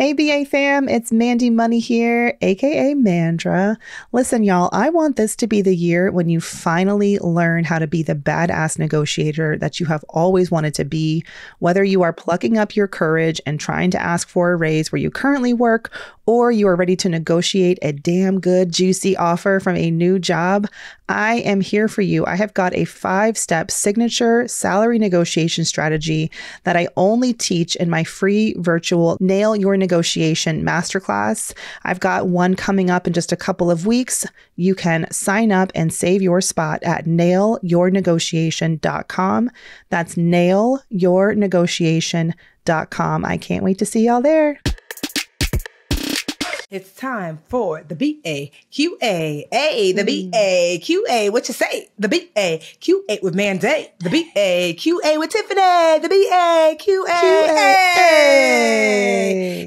Hey, BA fam, it's Mandy Money here, aka Mandra. Listen, y'all, I want this to be the year when you finally learn how to be the badass negotiator that you have always wanted to be, whether you are plucking up your courage and trying to ask for a raise where you currently work, or you are ready to negotiate a damn good, juicy offer from a new job. I am here for you. I have got a 5-step signature salary negotiation strategy that I only teach in my free virtual Nail Your Negotiation masterclass. I've got one coming up in just a couple of weeks. You can sign up and save your spot at nailyournegotiation.com. That's nailyournegotiation.com. I can't wait to see y'all there. It's time for the BAQA. The BAQA. What you say? The BAQA with Mandy. The BAQA with Tiffany. The BAQA.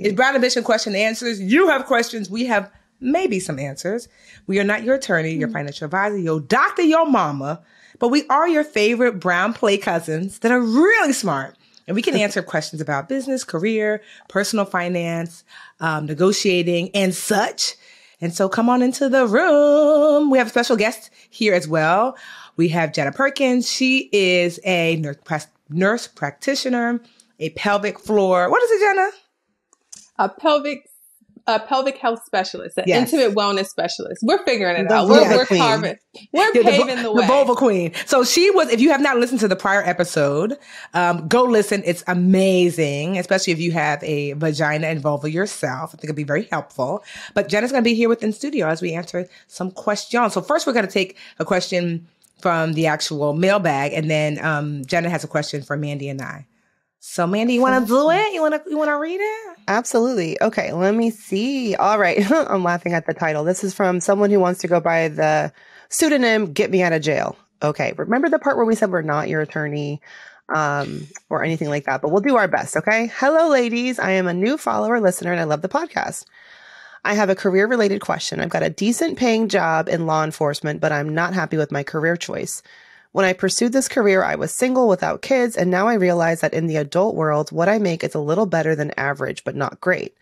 It's Brown Ambition question and answers. You have questions. We have maybe some answers. We are not your attorney, your financial advisor, your doctor, your mama, but we are your favorite brown play cousins that are really smart. And we can answer questions about business, career, personal finance, negotiating, and such. And so come on into the room. We have a special guest here as well. We have Jenna Perkins. She is a nurse practitioner, a pelvic floor. What is it, Jenna? A pelvic health specialist, an intimate wellness specialist. We're figuring it out. We're carving. We're paving the way. The vulva queen. So she was, if you have not listened to the prior episode, go listen. It's amazing, especially if you have a vagina and vulva yourself. I think it'll be very helpful. But Jenna's going to be here within studio as we answer some questions. So first we're going to take a question from the actual mailbag, and then Jenna has a question for Mandy and I. So Mandy, you want to do it? You want to read it? Absolutely. Okay, let me see. All right. I'm laughing at the title. This is from someone who wants to go by the pseudonym Get Me Out of Jail. Okay. Remember the part where we said we're not your attorney or anything like that, but we'll do our best. Okay. Hello, ladies. I am a new follower listener and I love the podcast. I have a career related question. I've got a decent paying job in law enforcement, but I'm not happy with my career choice. When I pursued this career, I was single without kids, and now I realize that in the adult world, what I make is a little better than average, but not great.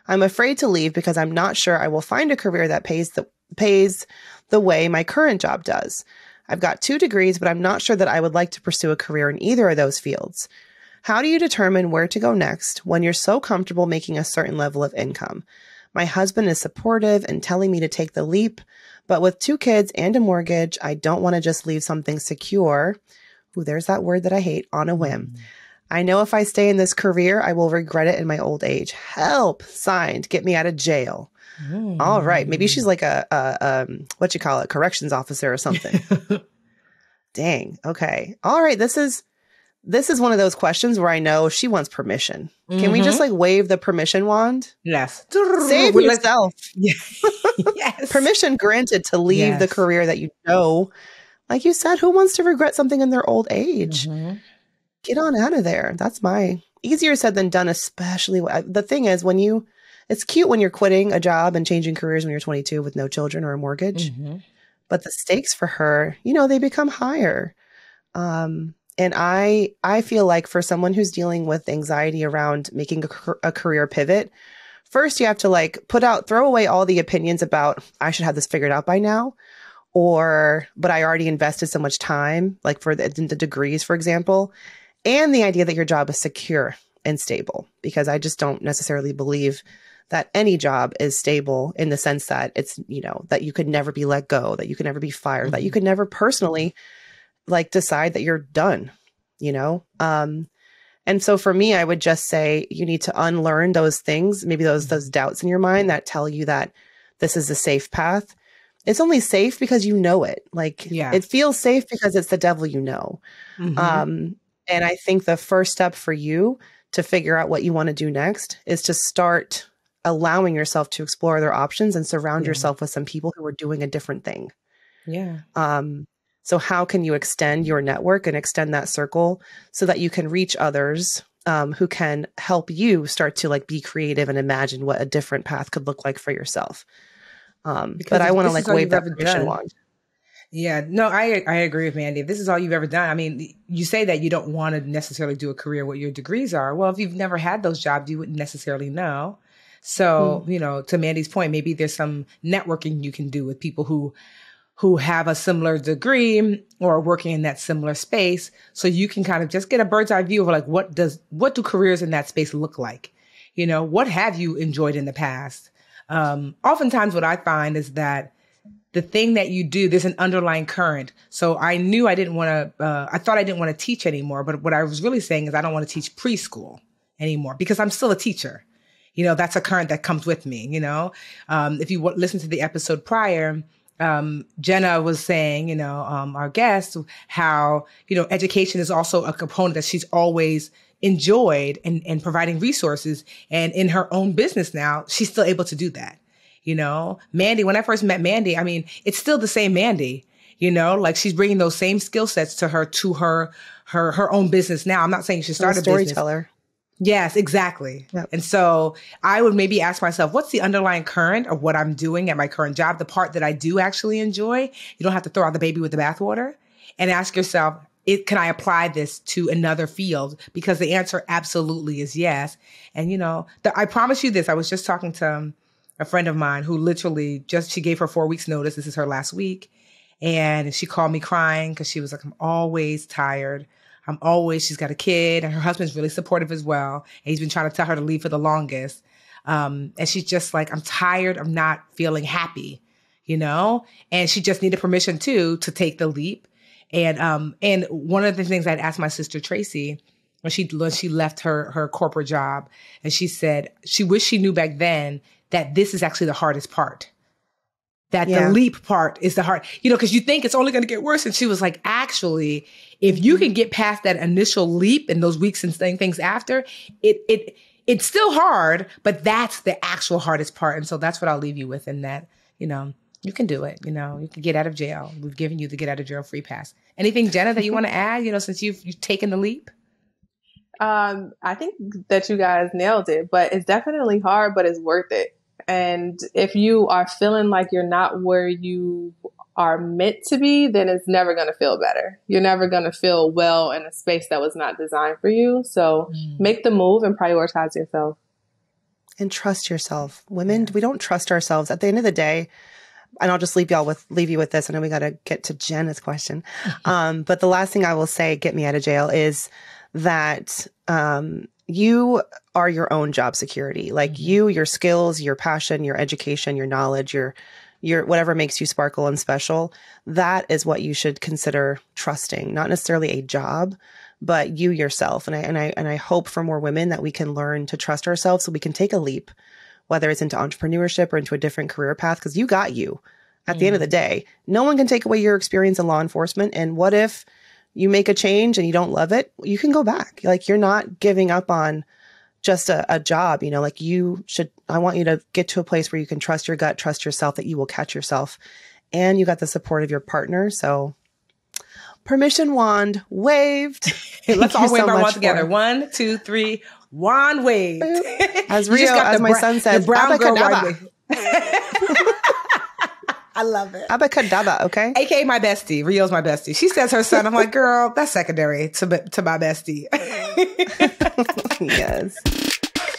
I'm afraid to leave because I'm not sure I will find a career that pays the way my current job does. I've got 2 degrees, but I'm not sure that I would like to pursue a career in either of those fields. How do you determine where to go next when you're so comfortable making a certain level of income? My husband is supportive and telling me to take the leap, but with 2 kids and a mortgage, I don't want to just leave something secure. Ooh, there's that word that I hate, on a whim. I know if I stay in this career, I will regret it in my old age. Help. Signed. Get me out of jail. All right. Maybe she's like a corrections officer or something. Dang. Okay. All right. This is one of those questions where I know she wants permission. Can we just like wave the permission wand? Yes. Save yourself. Yes. Permission granted to leave the career that you know. Like you said, who wants to regret something in their old age? Get on out of there. That's easier said than done, especially. The thing is, it's cute when you're quitting a job and changing careers when you're 22 with no children or a mortgage. But the stakes for her, they become higher. And I feel like for someone who's dealing with anxiety around making a career pivot, first you have to throw away all the opinions about, I should have this figured out by now, but I already invested so much time, like for the degrees, for example, and the idea that your job is secure and stable, because I just don't necessarily believe that any job is stable in the sense that it's, that you could never be let go, that you could never be fired, that you could never personally decide that you're done, and so for me, I would just say you need to unlearn those things, maybe those doubts in your mind that tell you that this is a safe path. It's only safe because you know it. It feels safe because it's the devil, and I think the first step for you to figure out what you want to do next is to start allowing yourself to explore other options and surround yourself with some people who are doing a different thing. So how can you extend your network and extend that circle so that you can reach others who can help you start to be creative and imagine what a different path could look like for yourself. But I want to wave that permission wand. Yeah, no, I agree with Mandy. If this is all you've ever done, I mean, you say that you don't want to necessarily do a career what your degrees are. Well, if you've never had those jobs, you wouldn't necessarily know. So, to Mandy's point, maybe there's some networking you can do with people who have a similar degree or are working in that similar space. So you can kind of just get a bird's eye view of like, what do careers in that space look like? What have you enjoyed in the past? Oftentimes what I find is that the thing that you do, there's an underlying current. So I knew I thought I didn't want to teach anymore. But what I was really saying is I don't want to teach preschool anymore because I'm still a teacher. That's a current that comes with me, If you listen to the episode prior, Jenna was saying, our guest, how, education is also a component that she's always enjoyed and providing resources. And in her own business now, she's still able to do that. Mandy, when I first met Mandy, I mean, it's still the same Mandy, like she's bringing those same skill sets to her own business now. I'm not saying she should start a storyteller. Yes, exactly. Yep. And so I would maybe ask myself, what's the underlying current of what I'm doing at my current job? The part that I do actually enjoy. You don't have to throw out the baby with the bathwater, and ask yourself, can I apply this to another field? Because the answer absolutely is yes. And, I promise you this, I was just talking to a friend of mine who literally she gave her 4 weeks notice. This is her last week. And she called me crying because she was like, I'm always tired. She's got a kid and her husband's really supportive as well. And he's been trying to tell her to leave for the longest. And she's just like, I'm tired. I'm not feeling happy, and she just needed permission to take the leap. And one of the things I'd asked my sister Tracy when she left her corporate job, and she said she wished she knew back then that this is actually the hardest part. That the leap part is the hard, because you think it's only going to get worse. And she was like, actually, if you can get past that initial leap and those weeks and things after, it's still hard, but that's the actual hardest part. And so that's what I'll leave you with, in that, you can do it. You can get out of jail. We've given you the get out of jail free pass. Anything, Jenna, that you want to add, since you've taken the leap? I think that you guys nailed it, but it's definitely hard, but it's worth it. And if you are feeling like you're not where you are meant to be, then it's never going to feel better. You're never going to feel well in a space that was not designed for you. So make the move and prioritize yourself. And trust yourself. Women, we don't trust ourselves. At the end of the day, and I'll just leave you with this. I know we got to get to Jenna's question. But the last thing I will say, get me out of jail, is that you are your own job security. Like your skills, your passion, your education, your knowledge, your whatever makes you sparkle and special. That is what you should consider trusting, not necessarily a job, but you yourself. And I hope for more women that we can learn to trust ourselves so we can take a leap, whether it's into entrepreneurship or into a different career path, because you got you. At the end of the day, no one can take away your experience in law enforcement. And what if you make a change and you don't love it? You can go back. Like, you're not giving up on just a job, like I want you to get to a place where you can trust your gut, trust yourself, that you will catch yourself, and you got the support of your partner. So permission wand waved. Hey, let's all wave our wand together. 1, 2, 3, wand waved. As my son says, the brown girl waved. I love it. Abacadabra, okay? AKA my bestie. Rio's my bestie. She says her son. I'm like, girl, that's secondary to my bestie. Yes.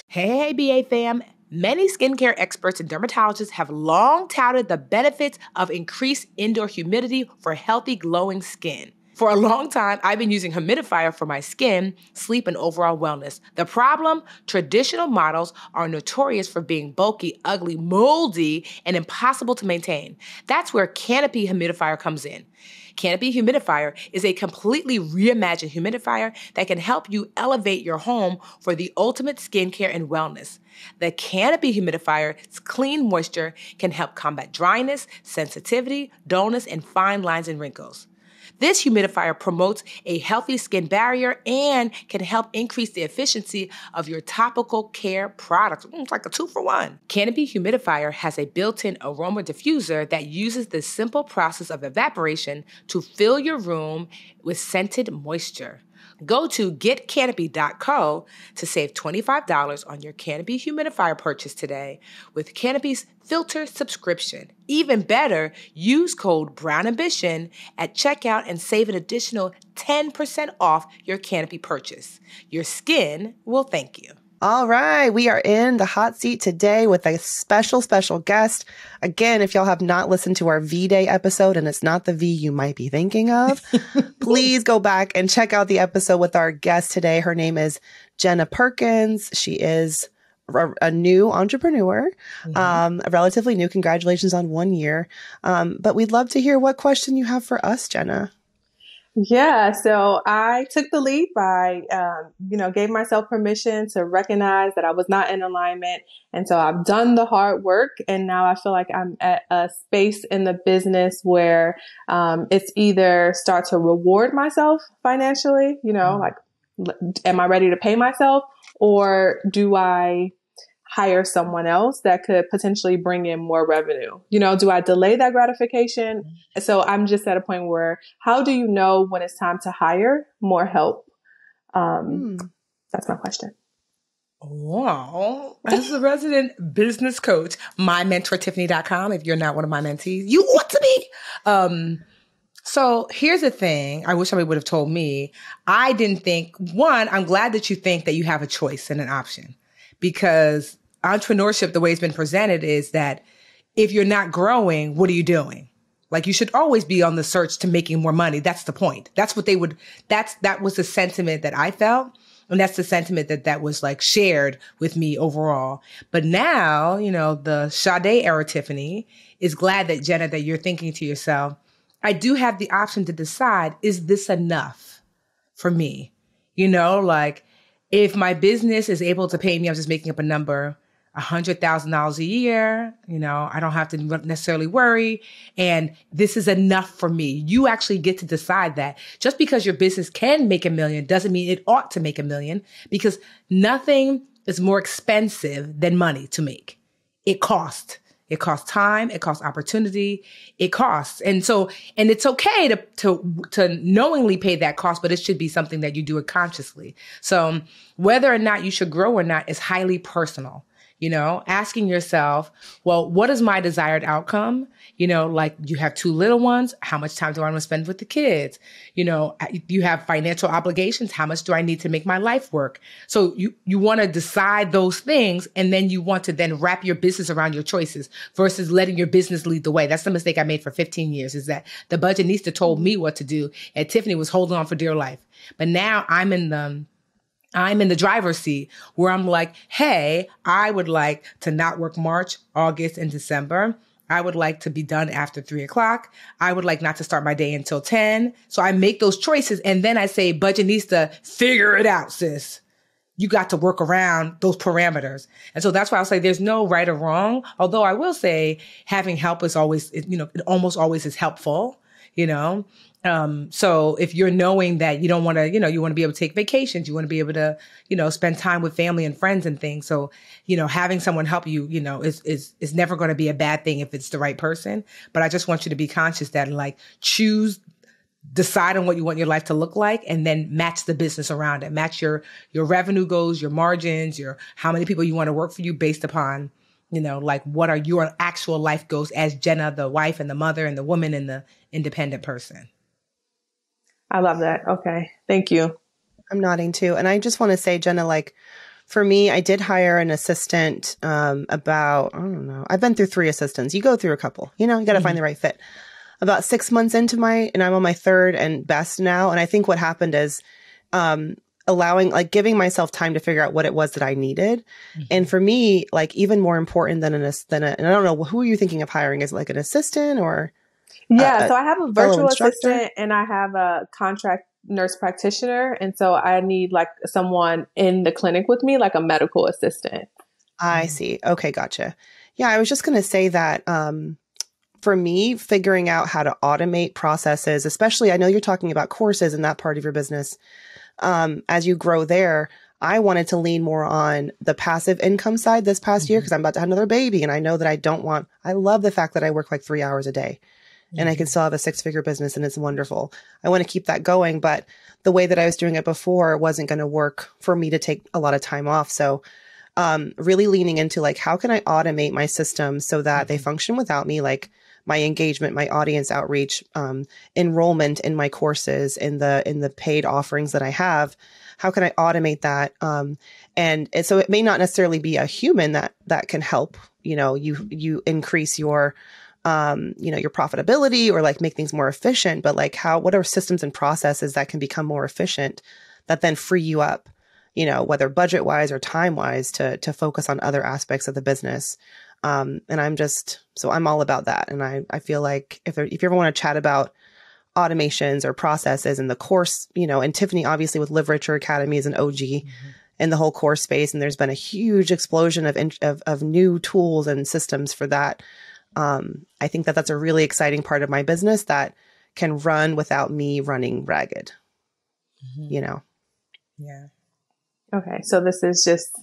Hey, BA fam. Many skincare experts and dermatologists have long touted the benefits of increased indoor humidity for healthy, glowing skin. For a long time, I've been using humidifier for my skin, sleep, and overall wellness. The problem? Traditional models are notorious for being bulky, ugly, moldy, and impossible to maintain. That's where Canopy Humidifier comes in. Canopy Humidifier is a completely reimagined humidifier that can help you elevate your home for the ultimate skincare and wellness. The Canopy Humidifier's clean moisture can help combat dryness, sensitivity, dullness, and fine lines and wrinkles. This humidifier promotes a healthy skin barrier and can help increase the efficiency of your topical care products. It's like a 2-for-1. Canopy Humidifier has a built-in aroma diffuser that uses the simple process of evaporation to fill your room with scented moisture. Go to getcanopy.co to save $25 on your Canopy humidifier purchase today with Canopy's filter subscription. Even better, use code BROWNAMBITION at checkout and save an additional 10% off your Canopy purchase. Your skin will thank you. All right. We are in the hot seat today with a special, special guest. Again, if y'all have not listened to our V-Day episode and it's not the V you might be thinking of, please go back and check out the episode with our guest today. Her name is Jenna Perkins. She is a new entrepreneur, relatively new. Congratulations on 1 year. But we'd love to hear what question you have for us, Jenna. Yeah, so I took the lead by, gave myself permission to recognize that I was not in alignment. And so I've done the hard work. And now I feel like I'm at a space in the business where it's either start to reward myself financially, like, am I ready to pay myself, or do I hire someone else that could potentially bring in more revenue? Do I delay that gratification? So I'm just at a point where, how do you know when it's time to hire more help? That's my question. Wow. As a resident business coach, mymentortiffany.com. If you're not one of my mentees, you ought to be. So here's the thing. I wish somebody would have told me. I didn't think, one, I'm glad that you think that you have a choice and an option, because entrepreneurship, the way it's been presented, is that if you're not growing, what are you doing? Like, you should always be on the search to making more money. That's the point. That's what that was the sentiment that I felt. And that's the sentiment that was like shared with me overall. But now, the Sade era Tiffany is glad that, Jenna, that you're thinking to yourself, I do have the option to decide, is this enough for me? Like, if my business is able to pay me, I'm just making up a number, $100,000 a year, I don't have to necessarily worry. And this is enough for me. You actually get to decide that. Just because your business can make $1 million doesn't mean it ought to make $1 million, because nothing is more expensive than money to make. It costs. It costs time. It costs opportunity. It costs. And it's okay to knowingly pay that cost, but it should be something that you do it consciously. So whether or not you should grow or not is highly personal. Asking yourself, well, what is my desired outcome? Like, you have 2 little ones. How much time do I want to spend with the kids? You have financial obligations. How much do I need to make my life work? So you want to decide those things, and then you want to then wrap your business around your choices versus letting your business lead the way. That's the mistake I made for 15 years, is that the budgetista told me what to do, and Tiffany was holding on for dear life. But now I'm in the driver's seat, where I'm like, hey, I would like to not work March, August, and December. I would like to be done after 3:00. I would like not to start my day until 10. So I make those choices. And then I say, budgetista, figure it out, sis. You got to work around those parameters. And so that's why I'll say there's no right or wrong. Although I will say having help is always, it almost always is helpful, So if you're knowing that you don't want to, you want to be able to take vacations, you want to be able to, spend time with family and friends and things. So, having someone help you, is never going to be a bad thing if it's the right person. But I just want you to be conscious that, like, decide on what you want your life to look like, and then match the business around it. Match your revenue goals, your margins, how many people you want to work for you based upon, like, what are your actual life goals as Jenna, the wife and the mother and the woman and the independent person. I love that. Okay. Thank you. I'm nodding too. And I just want to say, Jenna, like, for me, I did hire an assistant about, I don't know, I've been through 3 assistants. You go through a couple, you got to find the right fit. About 6 months into and I'm on my 3rd and best now. And I think what happened is giving myself time to figure out what it was that I needed. And for me, like, even more important than and I don't know, who are you thinking of hiring? Is it like an assistant or? Yeah, so I have a virtual assistant and I have a contract nurse practitioner. And so I need, like, someone in the clinic with me, like a medical assistant. I see. Okay, gotcha. Yeah, I was just going to say that for me, figuring out how to automate processes, especially, I know you're talking about courses in that part of your business. As you grow there, I wanted to lean more on the passive income side this past year, because I'm about to have another baby. And I know that I love the fact that I work like 3 hours a day. And I can still have a 6-figure business, and it's wonderful. I want to keep that going, but the way that I was doing it before wasn't going to work for me to take a lot of time off. So really leaning into, like, how can I automate my systems so that they function without me, like my engagement, my audience outreach, enrollment in my courses, in the paid offerings that I have. how can I automate that? And so it may not necessarily be a human that can help, you increase your, your profitability or like make things more efficient, but like what are systems and processes that can become more efficient that then free you up, whether budget wise or time wise to focus on other aspects of the business. And I'm all about that. And I feel like if you ever want to chat about automations or processes in the course, and Tiffany, obviously with Live Richer Academy is an OG in the whole course space. And there's been a huge explosion of new tools and systems for that. I think that's a really exciting part of my business that can run without me running ragged, Yeah. Okay. So this is just,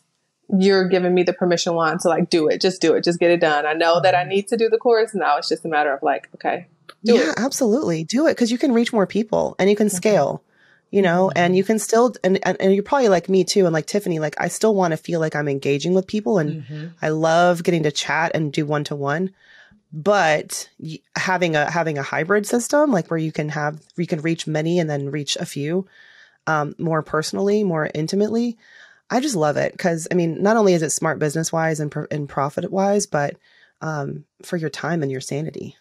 you're giving me the permission wand to like, do it, just get it done. I know that I need to do the course. Now it's just a matter of like, okay, do it. Absolutely. Do it. 'Cause you can reach more people and you can scale, and you can still, and you're probably like me too. And like Tiffany, like I still want to feel like I'm engaging with people and I love getting to chat and do one-to-one. But having a hybrid system, like where you can reach many and then reach a few, more personally, more intimately. I just love it. 'Cause I mean, not only is it smart business wise and profit wise, but, for your time and your sanity,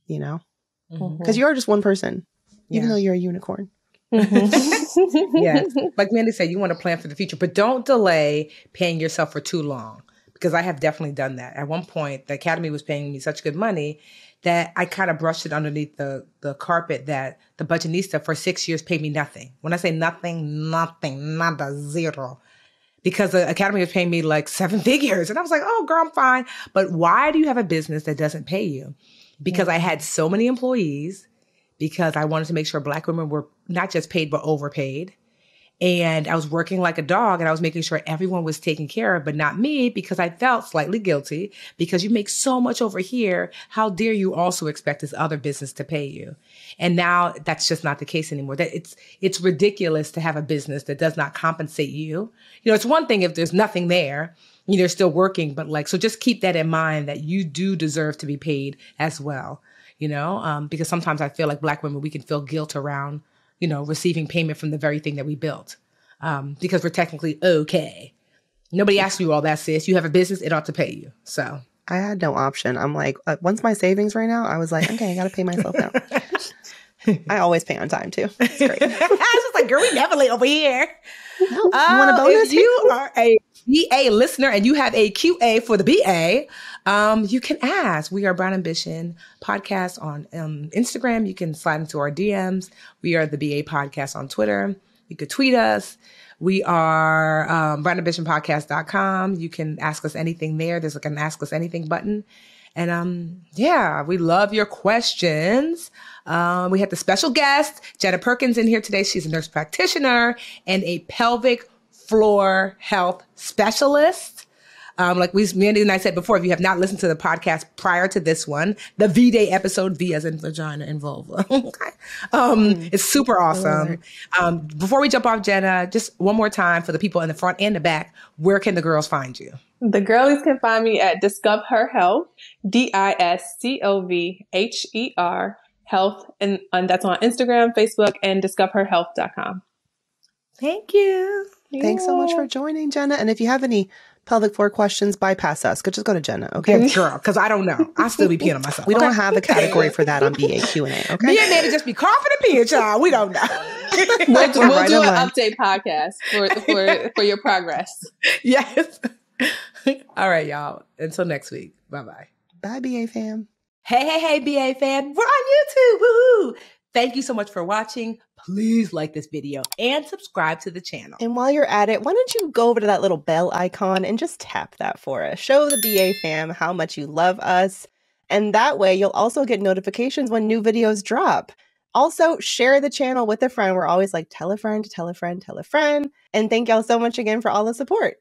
'cause you are just one person, even though you're a unicorn. Yes. Like Mandy said, you want to plan for the future, but don't delay paying yourself for too long. Because I have definitely done that. At one point, the Academy was paying me such good money that I kind of brushed it underneath the carpet that the Budgetnista for 6 years paid me nothing. When I say nothing, nada, zero. Because the Academy was paying me like 7 figures. And I was like, oh, girl, I'm fine. But why do you have a business that doesn't pay you? Because I had so many employees, because I wanted to make sure Black women were not just paid, but overpaid. And I was working like a dog and I was making sure everyone was taken care of, but not me, because I felt slightly guilty because you make so much over here. How dare you also expect this other business to pay you? And now that's just not the case anymore. That it's ridiculous to have a business that does not compensate you. It's one thing if there's nothing there, you're still working, but so just keep that in mind that you do deserve to be paid as well, because sometimes I feel like Black women, we can feel guilt around receiving payment from the very thing that we built, because we're technically okay. Nobody asked you all that, sis. You have a business, it ought to pay you. So I had no option. I'm like, once my savings ran out, I was like, okay, I got to pay myself now. I always pay on time too. It's great. I was just like, girl, we never late over here. No, you want a bonus? If you are a BA listener and you have a QA for the BA, you can ask. We are Brown Ambition Podcast on Instagram. You can slide into our DMs. We are the BA Podcast on Twitter. You could tweet us. We are brownambitionpodcast.com. You can ask us anything there. There's like an Ask Us Anything button. And we love your questions. We had the special guest, Jenna Perkins, in here today. She's a nurse practitioner and a pelvic floor health specialist. Like Mandy and I said before, if you have not listened to the podcast prior to this one, the V-Day episode, V as in vagina and vulva. It's super awesome. Before we jump off, Jenna, just one more time for the people in the front and the back, where can the girls find you? The girlies can find me at Discover Her Health, DISCOVHER Health, and that's on Instagram, Facebook, and discoverherhealth.com. Thank you. Thanks so much for joining, Jenna. And if you have any pelvic floor questions, bypass us. Just go to Jenna, okay? Yeah, girl, because I don't know. I still be peeing on myself. We don't have a category for that on BA Q&A, okay? Me and Mandy just be coughing and peeing, child. We don't know. We'll do an update podcast for your progress. Yes. All right, y'all. Until next week. Bye-bye. Bye, BA fam. Hey, BA fam. We're on YouTube. Woohoo! Thank you so much for watching. Please like this video and subscribe to the channel. And while you're at it, why don't you go over to that little bell icon and just tap that for us. Show the BA fam how much you love us. And that way you'll also get notifications when new videos drop. Also, share the channel with a friend. We're always like, tell a friend, tell a friend, tell a friend. And thank y'all so much again for all the support.